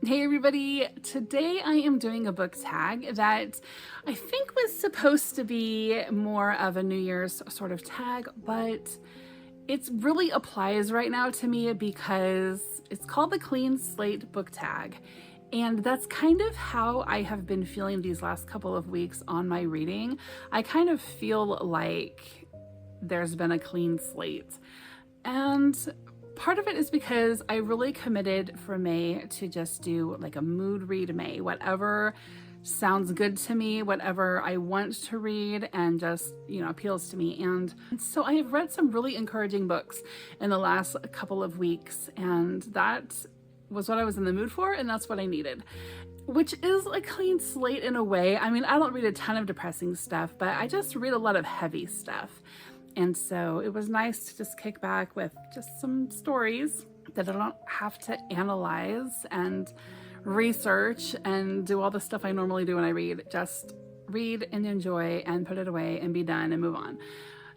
Hey everybody, today I am doing a book tag that I think was supposed to be more of a New Year's sort of tag, but it really applies right now to me because it's called the Clean Slate book tag. And that's kind of how I have been feeling these last couple of weeks on my reading. I kind of feel like there's been a clean slate. And part of it is because I really committed for May to just do like a mood read May, whatever sounds good to me, whatever I want to read and just, appeals to me. And so I have read some really encouraging books in the last couple of weeks, and that was what I was in the mood for, and that's what I needed, which is a clean slate in a way. I mean, I don't read a ton of depressing stuff, but I just read a lot of heavy stuff. And so it was nice to just kick back with just some stories that I don't have to analyze and research and do all the stuff I normally do when I read. Just read and enjoy and put it away and be done and move on.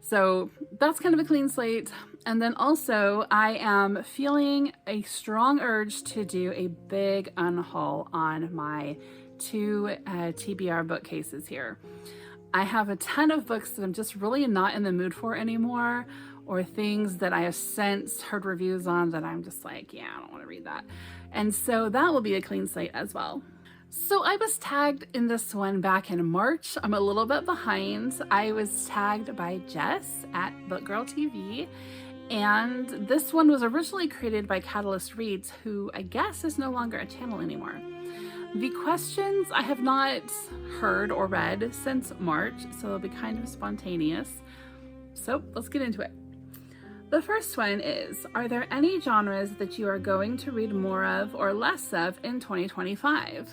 So that's kind of a clean slate. And then also I am feeling a strong urge to do a big unhaul on my two TBR bookcases here. I have a ton of books that I'm just really not in the mood for anymore, or things that I have since heard reviews on that I'm just like, yeah, I don't want to read that. And so that will be a clean slate as well. So I was tagged in this one back in March. I'm a little bit behind. I was tagged by Jess at Bookgirl TV. And this one was originally created by Catalyst Reads, who I guess is no longer a channel anymore. The questions I have not heard or read since March, so they'll be kind of spontaneous. So let's get into it. The first one is, are there any genres that you are going to read more of or less of in 2025?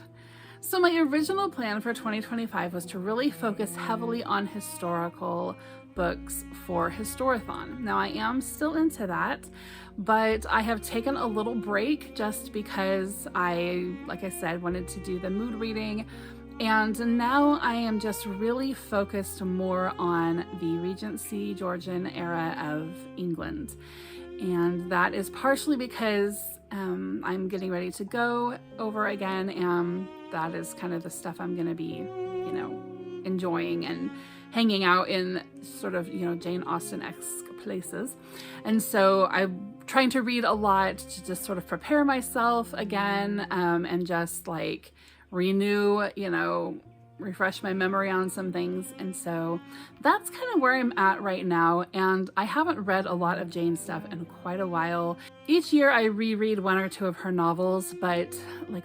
So my original plan for 2025 was to really focus heavily on historical books for Historathon. Now I am still into that, but I have taken a little break just because I, like I said, wanted to do the mood reading. And now I am just really focused more on the Regency Georgian era of England. And that is partially because I'm getting ready to go over again, and that is kind of the stuff I'm going to be, enjoying and hanging out in sort of, Jane Austen-esque places. And so I'm trying to read a lot to just sort of prepare myself again, and just renew, refresh my memory on some things. And so that's kind of where I'm at right now. And I haven't read a lot of Jane stuff in quite a while. Each year I reread one or two of her novels, but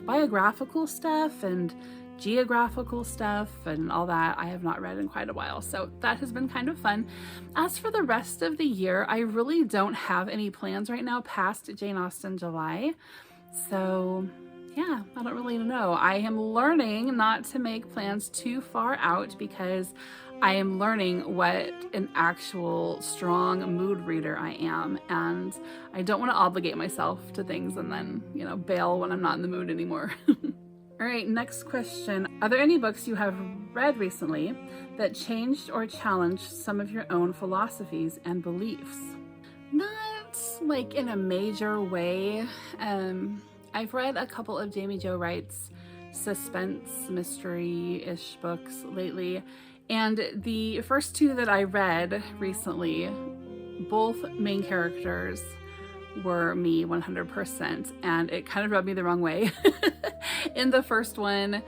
biographical stuff and geographical stuff and all that I have not read in quite a while. So that has been kind of fun. As for the rest of the year, I really don't have any plans right now past Jane Austen July. So yeah, I don't really know. I am learning not to make plans too far out because I am learning what an actual strong mood reader I am, and I don't want to obligate myself to things and then, bail when I'm not in the mood anymore. All right, next question. Are there any books you have read recently that changed or challenged some of your own philosophies and beliefs? Not in a major way. I've read a couple of Jamie Jo Wright's suspense mystery-ish books lately, and the first two that I read recently, both main characters were me 100%, and it kind of rubbed me the wrong way. In the first one,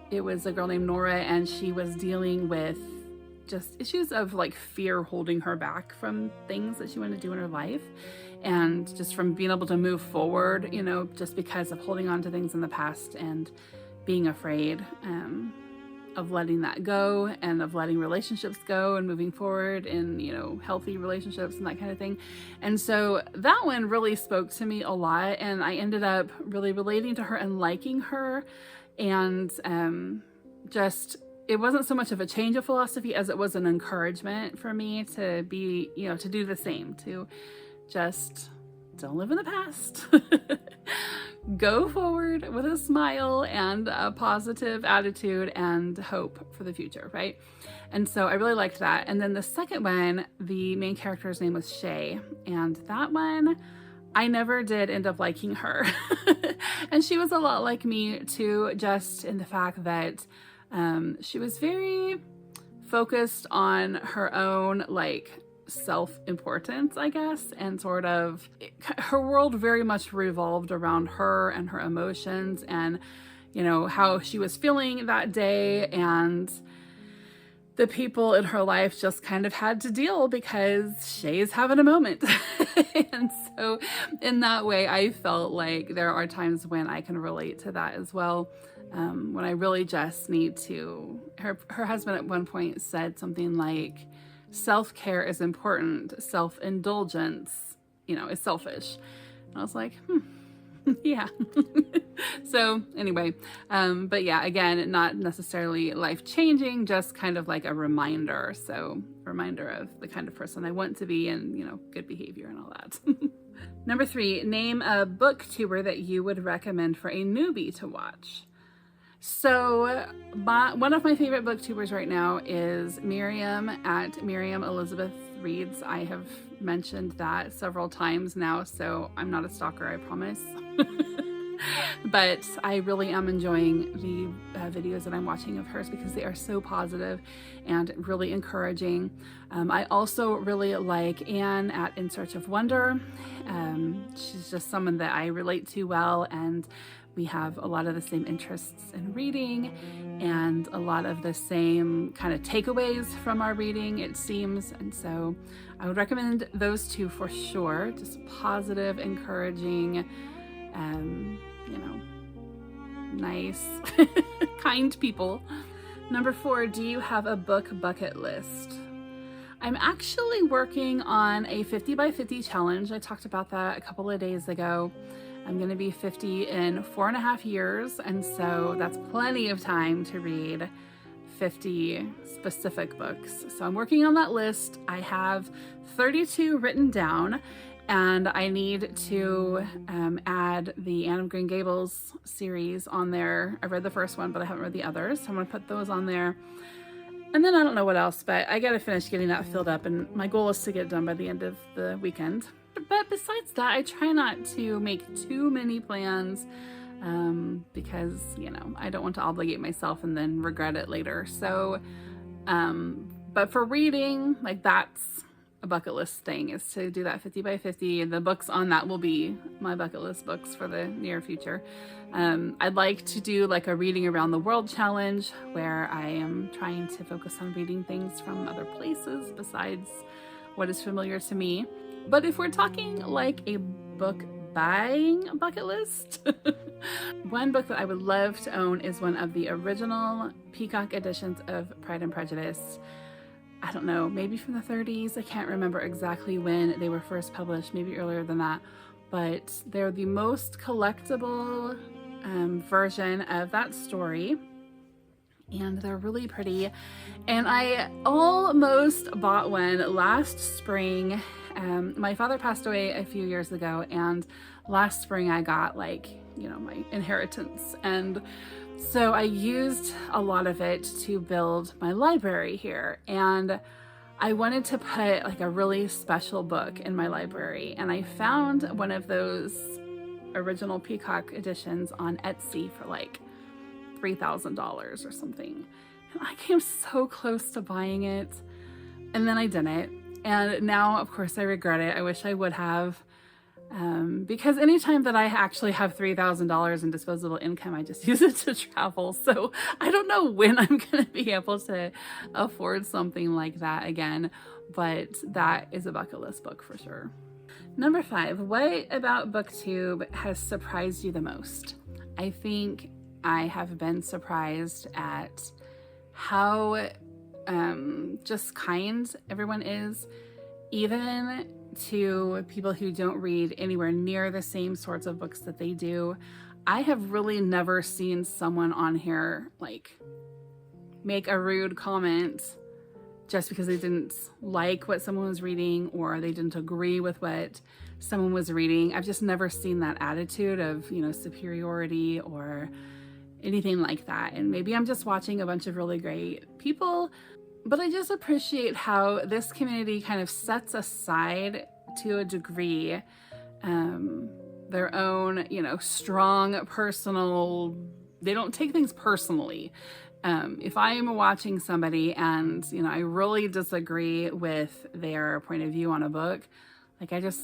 it was a girl named Nora, and she was dealing with just issues of fear holding her back from things that she wanted to do in her life, and just from being able to move forward, just because of holding on to things in the past and being afraid of letting that go and of letting relationships go and moving forward in, healthy relationships and that kind of thing. And so that one really spoke to me a lot, and I ended up really relating to her and liking her. And it wasn't so much of a change of philosophy as it was an encouragement for me to be, to do the same, to just don't live in the past. Go forward with a smile and a positive attitude and hope for the future, right? And so I really liked that. And then the second one, the main character's name was Shay. And that one I never did end up liking her. And she was a lot like me too, just in the fact that she was very focused on her own like self-importance, I guess, and sort of her world very much revolved around her and her emotions and, you know, how she was feeling that day, and the people in her life just kind of had to deal because Shay's having a moment. And so in that way, I felt like there are times when I can relate to that as well. When I really just need to, her husband at one point said something like, self-care is important, self-indulgence, you know, is selfish. And I was like, yeah. So anyway, but yeah, again, not necessarily life-changing, just kind of like a reminder. So reminder of the kind of person I want to be and, you know, good behavior and all that. Number 3, name a booktuber that you would recommend for a newbie to watch. So one of my favorite booktubers right now is Miriam at Miriam Elizabeth Reads. I have mentioned that several times now, so I'm not a stalker, I promise. But I really am enjoying the videos that I'm watching of hers because they are so positive and really encouraging. I also really like Anne at In Search of Wonder. She's just someone that I relate to well, and we have a lot of the same interests in reading and a lot of the same kind of takeaways from our reading, it seems. And so I would recommend those two for sure. Just positive, encouraging, you know, nice, kind people. Number 4, do you have a book bucket list? I'm actually working on a 50 by 50 challenge. I talked about that a couple of days ago. I'm going to be 50 in 4.5 years, and so that's plenty of time to read 50 specific books. So I'm working on that list. I have 32 written down, and I need to add the Anne of Green Gables series on there. I read the first one, but I haven't read the others, so I'm going to put those on there. And then I don't know what else, but I got to finish getting that filled up, and my goal is to get it done by the end of the weekend. But besides that, I try not to make too many plans because, you know, I don't want to obligate myself and then regret it later. So, but for reading, like that's a bucket list thing, is to do that 50 by 50. And the books on that will be my bucket list books for the near future. I'd like to do like a reading around the world challenge where I am trying to focus on reading things from other places besides what is familiar to me. But if we're talking like a book buying bucket list, one book that I would love to own is one of the original Peacock editions of Pride and Prejudice. I don't know, maybe from the 30s. I can't remember exactly when they were first published, maybe earlier than that. But they're the most collectible version of that story. And they're really pretty. And I almost bought one last spring. My father passed away a few years ago, and last spring I got like, you know, my inheritance. And so I used a lot of it to build my library here. And I wanted to put like a really special book in my library. And I found one of those original Peacock editions on Etsy for like $3,000 or something. And I came so close to buying it, and then I didn't. And now, of course, I regret it. I wish I would have, because anytime that I actually have $3,000 in disposable income, I just use it to travel. So I don't know when I'm going to be able to afford something like that again, but that is a bucket list book for sure. Number 5, what about Booktube has surprised you the most? I think I have been surprised at how just kind everyone is, even to people who don't read anywhere near the same sorts of books that they do. I have really never seen someone on here like make a rude comment just because they didn't like what someone was reading or they didn't agree with what someone was reading. I've just never seen that attitude of, you know, superiority or anything like that. And maybe I'm just watching a bunch of really great people, but I just appreciate how this community kind of sets aside to a degree their own, strong personal, they don't take things personally. If I am watching somebody and, I really disagree with their point of view on a book, like I just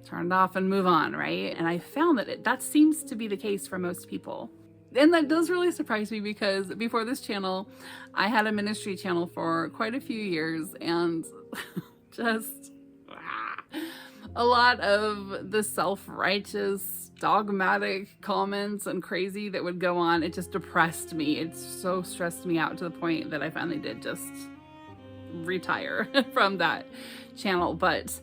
turn it off and move on, right? And I found that seems to be the case for most people. And that does really surprise me because before this channel, I had a ministry channel for quite a few years, and just a lot of the self-righteous, dogmatic comments and crazy that would go on, it just depressed me. It so stressed me out to the point that I finally did just retire from that channel. But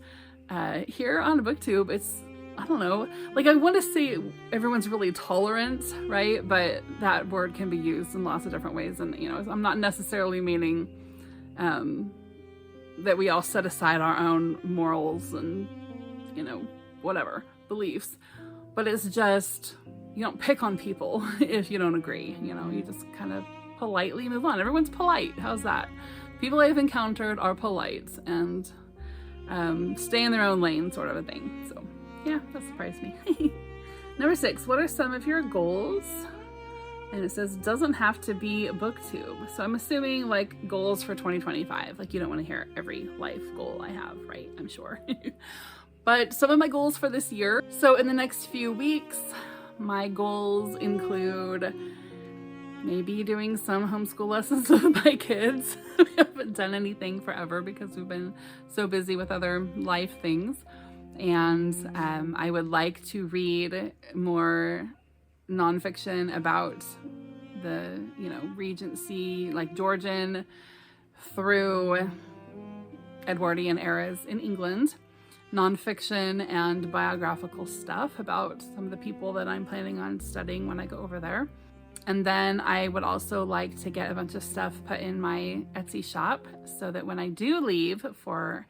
here on Booktube, it's, I don't know, like I want to say everyone's really tolerant, right? But that word can be used in lots of different ways. And, I'm not necessarily meaning that we all set aside our own morals and, whatever, beliefs. But it's just, you don't pick on people if you don't agree. You just kind of politely move on. Everyone's polite. How's that? People I've encountered are polite and stay in their own lane, sort of a thing. So yeah, that surprised me. Number 6, what are some of your goals? And it says, doesn't have to be Booktube. So I'm assuming like goals for 2025. Like you don't want to hear every life goal I have, right? I'm sure. But some of my goals for this year. So in the next few weeks, my goals include maybe doing some homeschool lessons with my kids. We haven't done anything forever because we've been so busy with other life things. And I would like to read more nonfiction about the, Regency, like Georgian through Edwardian eras in England. Nonfiction and biographical stuff about some of the people that I'm planning on studying when I go over there. And then I would also like to get a bunch of stuff put in my Etsy shop so that when I do leave for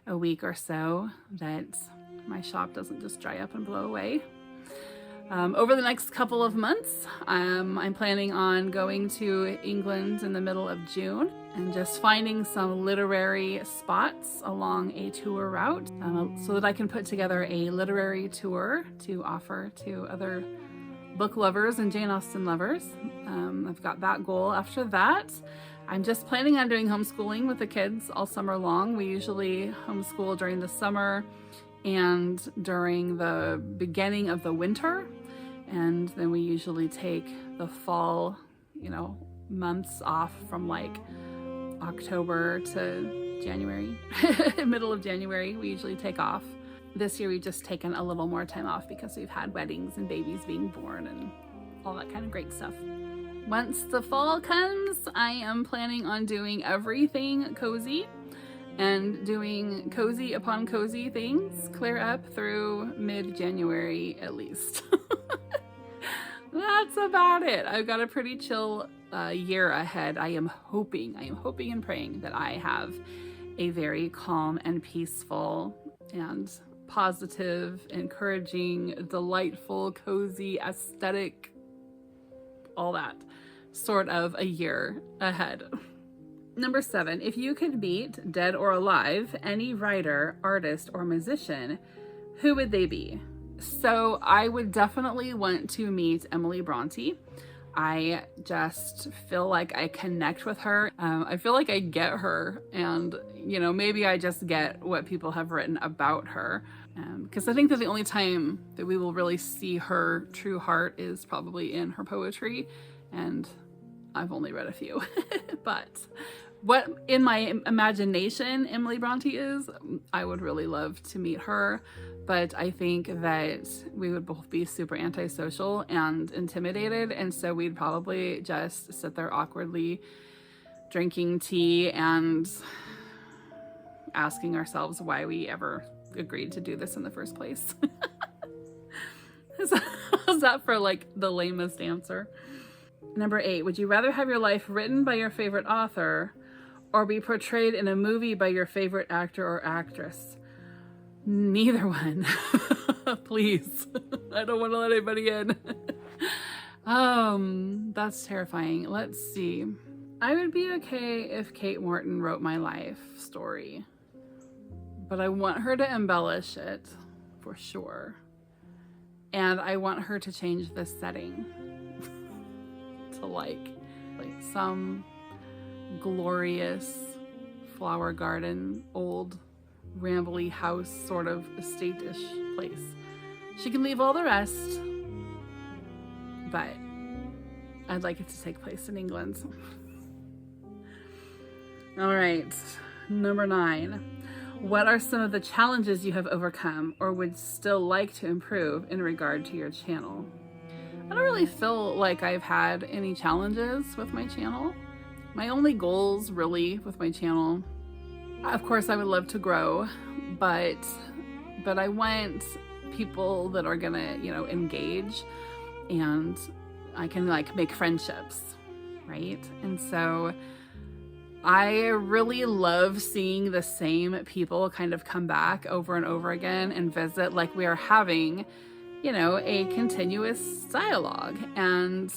a week or so, that my shop doesn't just dry up and blow away. Over the next couple of months, I'm planning on going to England in the middle of June and just finding some literary spots along a tour route so that I can put together a literary tour to offer to other book lovers and Jane Austen lovers. I've got that goal. After that, I'm just planning on doing homeschooling with the kids all summer long. We usually homeschool during the summer and during the beginning of the winter. And then we usually take the fall, months off from like October to January, middle of January, we usually take off. This year we've just taken a little more time off because we've had weddings and babies being born and all that kind of great stuff. Once the fall comes, I am planning on doing everything cozy and doing cozy upon cozy things clear up through mid-January at least. That's about it. I've got a pretty chill year ahead. I am hoping and praying that I have a very calm and peaceful and positive, encouraging, delightful, cozy, aesthetic, all that sort of a year ahead. Number 7, if you could meet, dead or alive, any writer, artist, or musician, who would they be? So I would definitely want to meet Emily Bronte. I just feel like I connect with her. I feel like I get her, and maybe I just get what people have written about her. Because I think that the only time that we will really see her true heart is probably in her poetry, and I've only read a few. But what in my imagination Emily Bronte is, I would really love to meet her. But I think that we would both be super antisocial and intimidated, and so we'd probably just sit there awkwardly drinking tea and asking ourselves why we ever agreed to do this in the first place. Is that for like the lamest answer? Number 8, would you rather have your life written by your favorite author or be portrayed in a movie by your favorite actor or actress? Neither one. Please. I don't want to let anybody in. That's terrifying. Let's see. I would be okay if Kate Morton wrote my life story, but I want her to embellish it for sure. And I want her to change the setting to like some glorious flower garden, old rambly house sort of estate-ish place. She can leave all the rest, but I'd like it to take place in England. All right, number 9. What are some of the challenges you have overcome or would still like to improve in regard to your channel? I don't really feel like I've had any challenges with my channel. My only goals really with my channel, of course I would love to grow, but I want people that are gonna, engage, and I can like make friendships, right? And so I really love seeing the same people kind of come back over and over again and visit, like we are having, a continuous dialogue and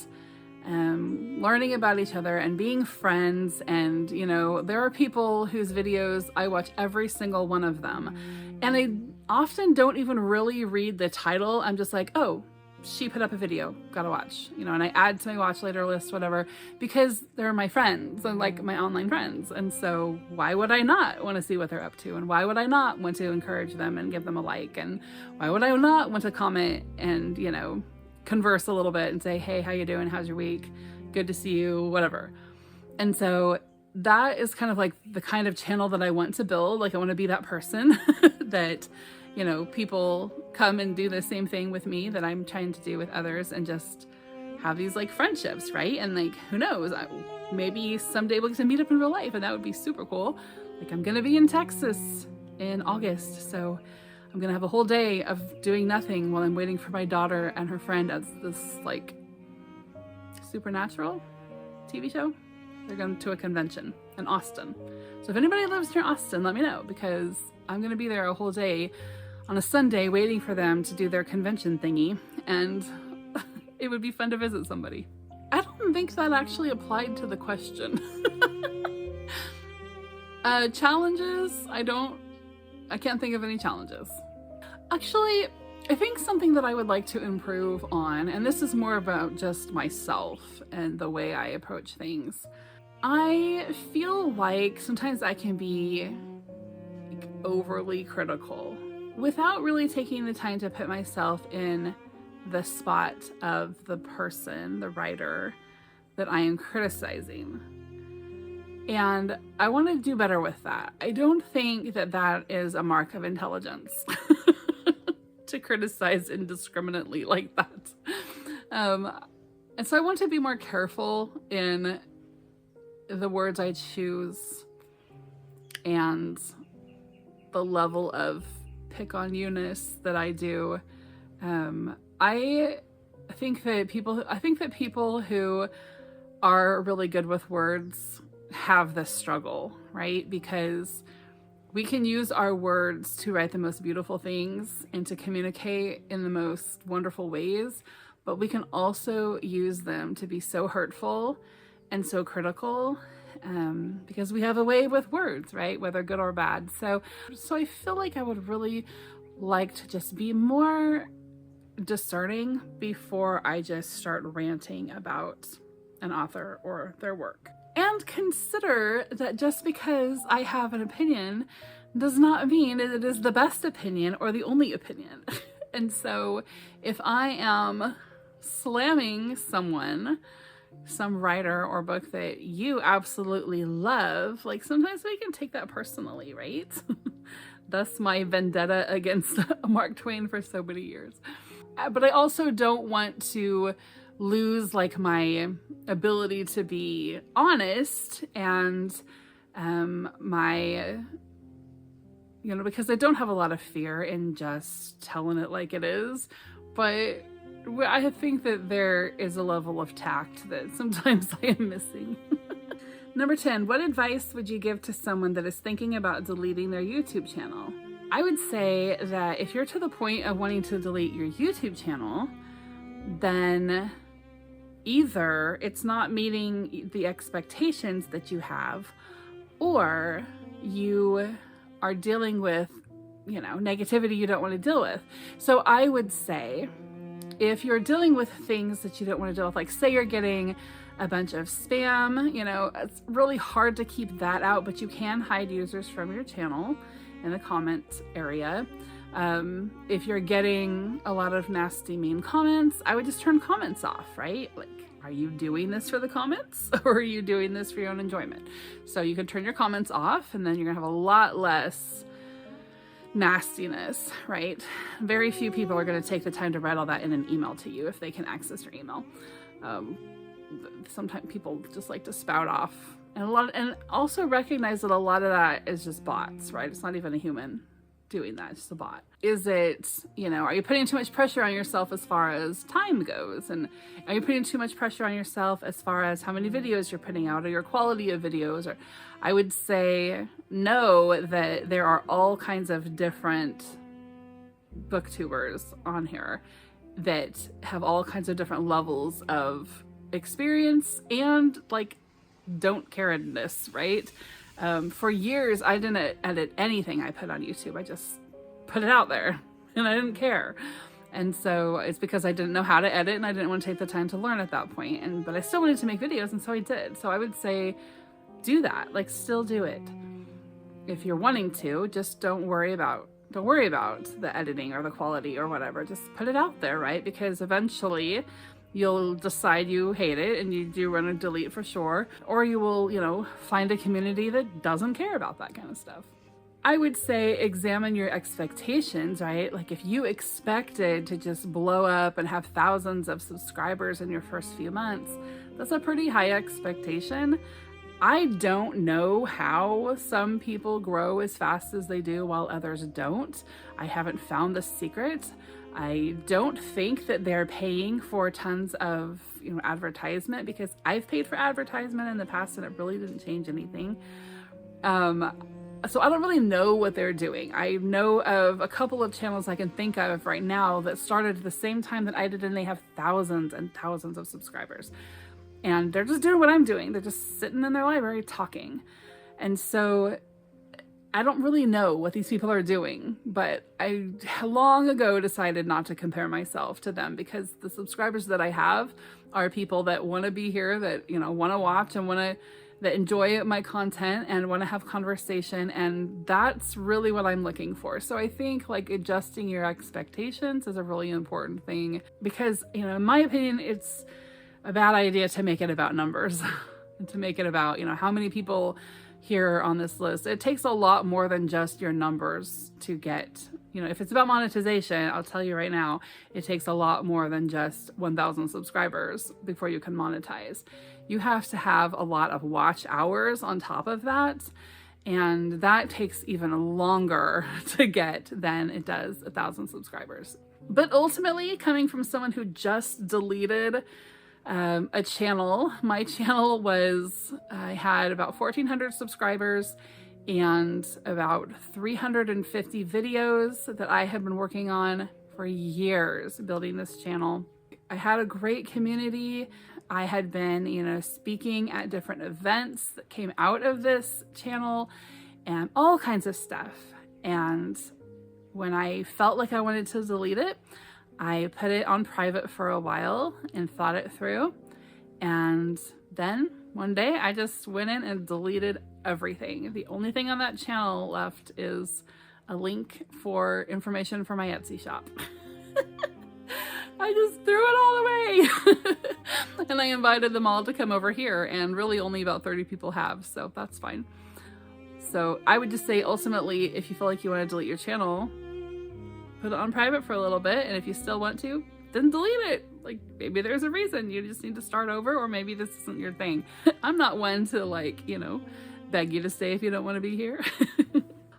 learning about each other and being friends. And, there are people whose videos I watch every single one of them. And I often don't even really read the title. I'm just like, oh, she put up a video, gotta watch, and I add to my watch later list, whatever, because they're my friends and like my online friends. And so why would I not want to see what they're up to? And why would I not want to encourage them and give them a like? And why would I not want to comment and, converse a little bit and say, hey, how you doing? How's your week? Good to see you, whatever. And so that is kind of like the kind of channel that I want to build. Like I want to be that person that, people come and do the same thing with me that I'm trying to do with others, and just have these like friendships, right? And like, who knows, maybe someday we'll get to meet up in real life, and that would be super cool. Like I'm gonna be in Texas in August, so I'm gonna have a whole day of doing nothing while I'm waiting for my daughter and her friend at this like supernatural TV show. They're going to a convention in Austin. So if anybody lives near Austin, let me know, because I'm gonna be there a whole day on a Sunday waiting for them to do their convention thingy, and it would be fun to visit somebody. I don't think that actually applied to the question. Challenges, I can't think of any challenges. Actually, I think something that I would like to improve on, and this is more about just myself and the way I approach things. I feel like sometimes I can be like overly critical without really taking the time to put myself in the spot of the person, the writer that I am criticizing. And I want to do better with that. I don't think that that is a mark of intelligence to criticize indiscriminately like that. And so I want to be more careful in the words I choose and the level of pick on you-ness that I do. I think that people who are really good with words have this struggle, right? Because we can use our words to write the most beautiful things and to communicate in the most wonderful ways, but we can also use them to be so hurtful and so critical, because we have a way with words, right? Whether good or bad. So I feel like I would really like to just be more discerning before I just start ranting about an author or their work. And consider that just because I have an opinion does not mean that it is the best opinion or the only opinion. And so if I am slamming someone, some writer or book that you absolutely love, like sometimes we can take that personally, right? Thus my vendetta against Mark Twain for so many years. But I also don't want to lose like my ability to be honest and because I don't have a lot of fear in just telling it like it is. But I think that there is a level of tact that sometimes I am missing. Number 10, what advice would you give to someone that is thinking about deleting their YouTube channel? I would say that if you're to the point of wanting to delete your YouTube channel, then either it's not meeting the expectations that you have, or you are dealing with you know, negativity you don't want to deal with. So I would say, if you're dealing with things that you don't want to deal with, like say you're getting a bunch of spam, you know, it's really hard to keep that out, but you can hide users from your channel in the comment area. If you're getting a lot of nasty, mean comments, I would just turn comments off, right? Like, are you doing this for the comments or are you doing this for your own enjoyment? So you can turn your comments off, and then you're gonna have a lot less nastiness, right? Very few people are going to take the time to write all that in an email to you if they can access your email. Sometimes people just like to spout off, and also recognize that a lot of that is just bots, right? It's not even a human doing that, it's just a bot. Is it, you know, are you putting too much pressure on yourself as far as time goes? And are you putting too much pressure on yourself as far as how many videos you're putting out or your quality of videos? Or I would say no, that there are all kinds of different booktubers on here that have all kinds of different levels of experience and like don't careness, right? For years, I didn't edit anything I put on YouTube. I just put it out there and I didn't care. And so it's because I didn't know how to edit and I didn't want to take the time to learn at that point. But I still wanted to make videos, and so I did. So I would say do that, like still do it. If you're wanting to, just don't worry about the editing or the quality or whatever. Just put it out there, right? Because eventually you'll decide you hate it and you do want to delete for sure, or you will, you know, find a community that doesn't care about that kind of stuff. I would say examine your expectations, right? Like if you expected to just blow up and have thousands of subscribers in your first few months, that's a pretty high expectation. I don't know how some people grow as fast as they do while others don't. I haven't found the secret. I don't think that they're paying for tons of, you know, advertisement, because I've paid for advertisement in the past and it really didn't change anything. So I don't really know what they're doing. I know of a couple of channels I can think of right now that started at the same time that I did, and they have thousands and thousands of subscribers. And they're just doing what I'm doing. They're just sitting in their library talking. And so I don't really know what these people are doing, but I long ago decided not to compare myself to them, because the subscribers that I have are people that want to be here, that, you know, want to watch and that enjoy my content and want to have conversation. And that's really what I'm looking for. So I think like adjusting your expectations is a really important thing, because, you know, in my opinion, it's a bad idea to make it about numbers and to make it about, you know, how many people here on this list. It takes a lot more than just your numbers to get, you know, if it's about monetization, I'll tell you right now, it takes a lot more than just 1,000 subscribers before you can monetize. You have to have a lot of watch hours on top of that, and that takes even longer to get than it does 1,000 subscribers. But ultimately, coming from someone who just deleted a channel. My channel I had about 1,400 subscribers and about 350 videos that I had been working on for years building this channel. I had a great community. I had been, you know, speaking at different events that came out of this channel and all kinds of stuff. And when I felt like I wanted to delete it, I put it on private for a while and thought it through. And then one day I just went in and deleted everything. The only thing on that channel left is a link for information for my Etsy shop. I just threw it all away. And I invited them all to come over here, and really only about 30 people have, so that's fine. So I would just say, ultimately, if you feel like you want to delete your channel, put it on private for a little bit, and if you still want to, then delete it. Like, maybe there's a reason you just need to start over, or maybe this isn't your thing. I'm not one to, like, you know, beg you to stay if you don't want to be here.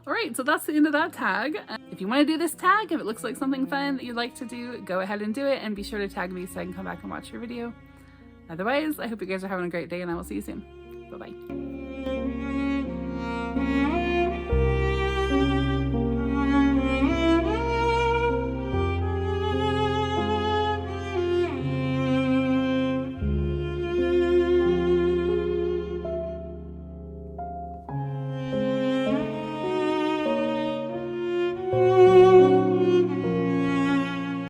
All right, so that's the end of that tag. If you want to do this tag, if it looks like something fun that you'd like to do, go ahead and do it, and be sure to tag me so I can come back and watch your video. Otherwise, I hope you guys are having a great day, and I will see you soon. Bye-bye.